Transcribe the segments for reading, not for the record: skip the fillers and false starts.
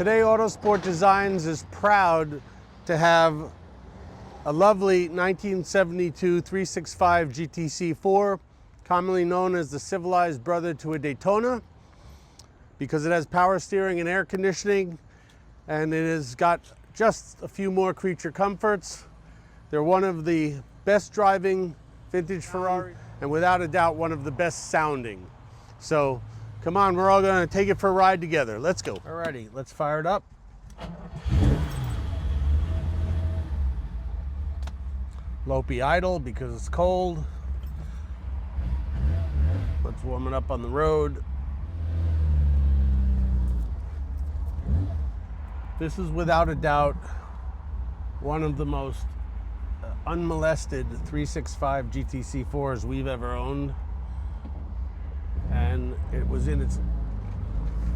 Today, Autosport Designs is proud to have a lovely 1972 365 GTC4, commonly known as the civilized brother to a Daytona, because it has power steering and air conditioning, and it has got just a few more creature comforts. They're one of the best driving vintage Ferrari, and without a doubt, one of the best sounding. So come on, we're all gonna take it for a ride together. Let's go. Alrighty, let's fire it up. Low-P idle because it's cold. Let's warm it up on the road. This is without a doubt one of the most unmolested 365 GTC4s we've ever owned. And it was in its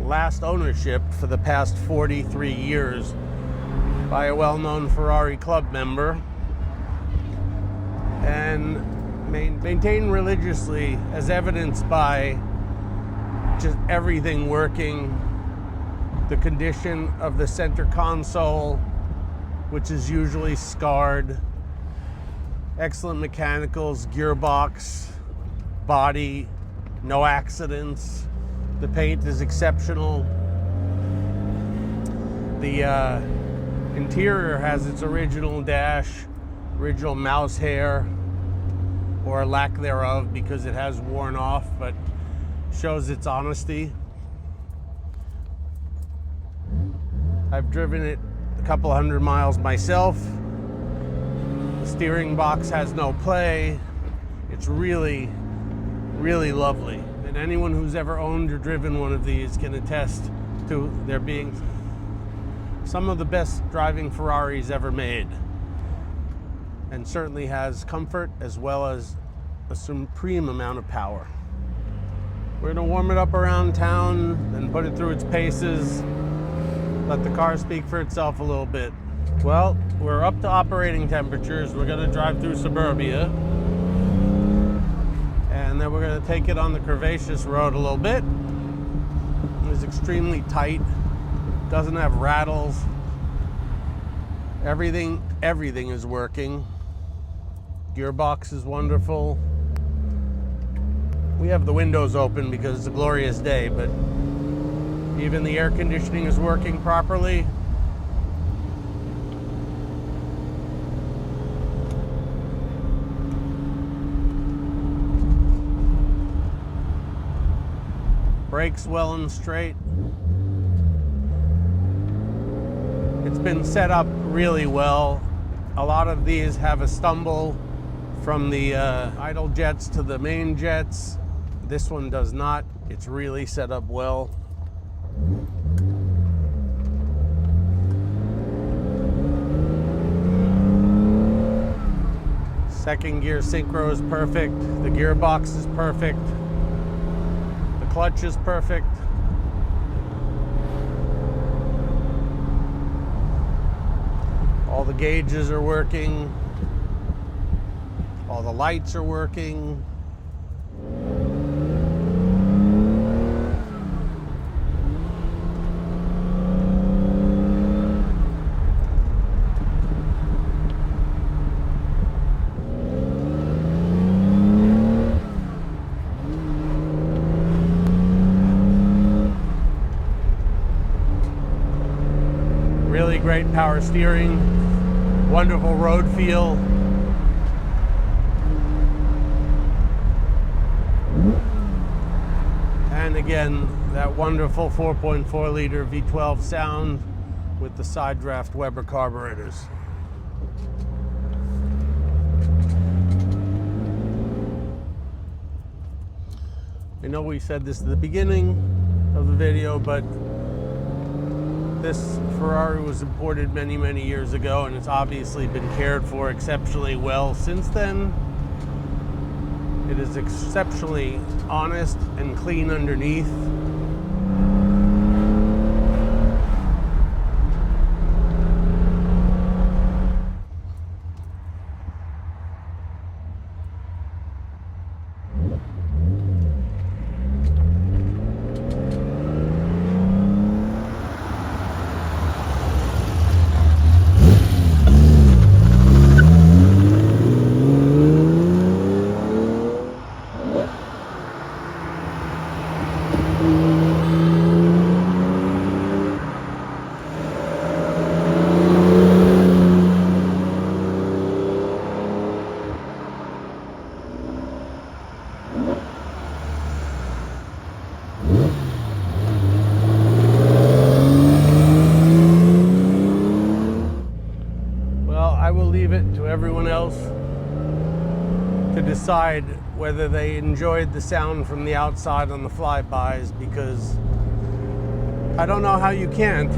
last ownership for the past 43 years by a well-known Ferrari club member, and maintained religiously, as evidenced by just everything working, the condition of the center console, which is usually scarred, excellent mechanicals, gearbox, body, no accidents. The paint is exceptional. The interior has its original dash, original mouse hair, or lack thereof, because it has worn off, but shows its honesty. I've driven it a couple hundred miles myself. The steering box has no play. It's really, really lovely. And anyone who's ever owned or driven one of these can attest to there being some of the best driving Ferraris ever made. And certainly has comfort as well as a supreme amount of power. We're gonna warm it up around town and put it through its paces. Let the car speak for itself a little bit. Well, we're up to operating temperatures. We're gonna drive through suburbia. And then we're gonna take it on the curvaceous road a little bit. It's extremely tight, doesn't have rattles. Everything is working. Gearbox is wonderful. We have the windows open because it's a glorious day, but even the air conditioning is working properly. Brakes well and straight. It's been set up really well. A lot of these have a stumble from the idle jets to the main jets. This one does not. It's really set up well. Second gear synchro is perfect. The gearbox is perfect. The clutch is perfect. All the gauges are working. All the lights are working. Really great power steering, wonderful road feel. And again, that wonderful 4.4 liter V12 sound with the side draft Weber carburetors. I know we said this at the beginning of the video, but this Ferrari was imported many, many years ago, and it's obviously been cared for exceptionally well since then. It is exceptionally honest and clean underneath. to decide whether they enjoyed the sound from the outside on the flybys, because I don't know how you can't.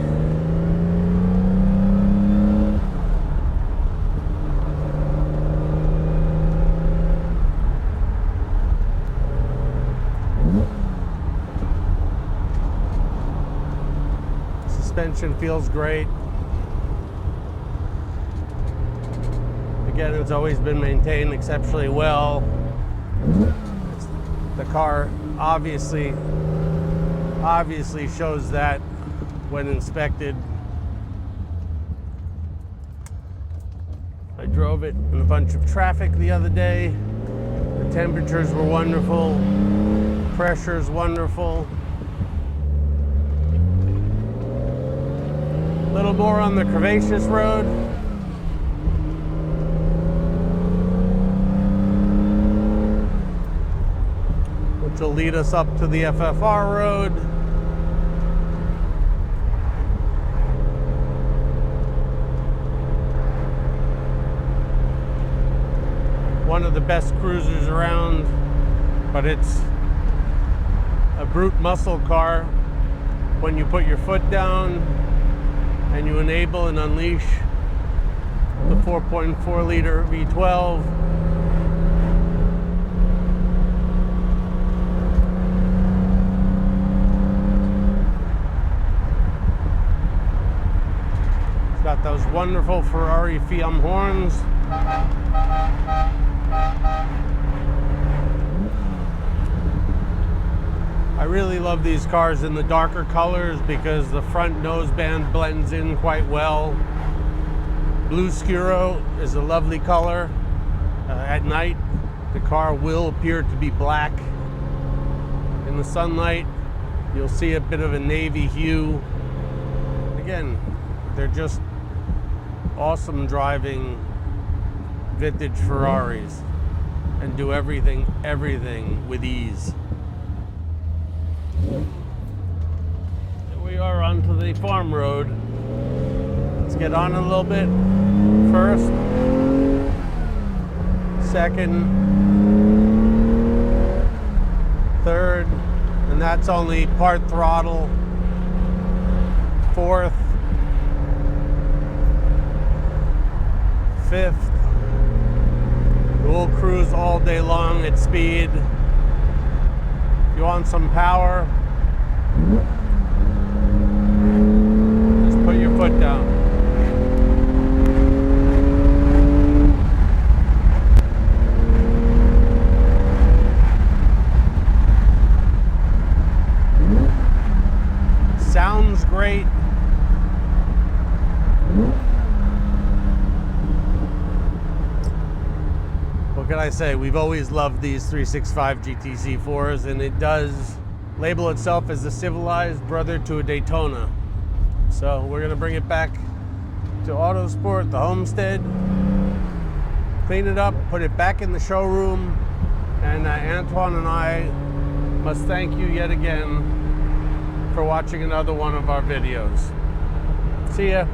Suspension feels great. Again, it's always been maintained exceptionally well. The car obviously shows that when inspected. I drove it in a bunch of traffic the other day. The temperatures were wonderful. Pressure's wonderful. A little more on the curvaceous road. Which will lead us up to the FFR road. One of the best cruisers around, but it's a brute muscle car. When you put your foot down and you enable and unleash the 4.4 liter V12, it's got those wonderful Ferrari Fiam horns. I really love these cars in the darker colors because the front nose band blends in quite well. Blue Scuro is a lovely color. At night, the car will appear to be black. In the sunlight, you'll see a bit of a navy hue. Again, they're just awesome driving vintage Ferraris and do everything with ease. Here we are onto the farm road. Let's get on a little bit. First, second, third, and that's only part throttle. Fourth, fifth. We'll cruise all day long at speed. If you want some power, just put your foot down. Sounds great. What can I say? We've always loved these 365 GTC 4s, and it does label itself as the civilized brother to a Daytona. So we're going to bring it back to Autosport, the homestead, clean it up, put it back in the showroom, and Antoine and I must thank you yet again for watching another one of our videos. See ya.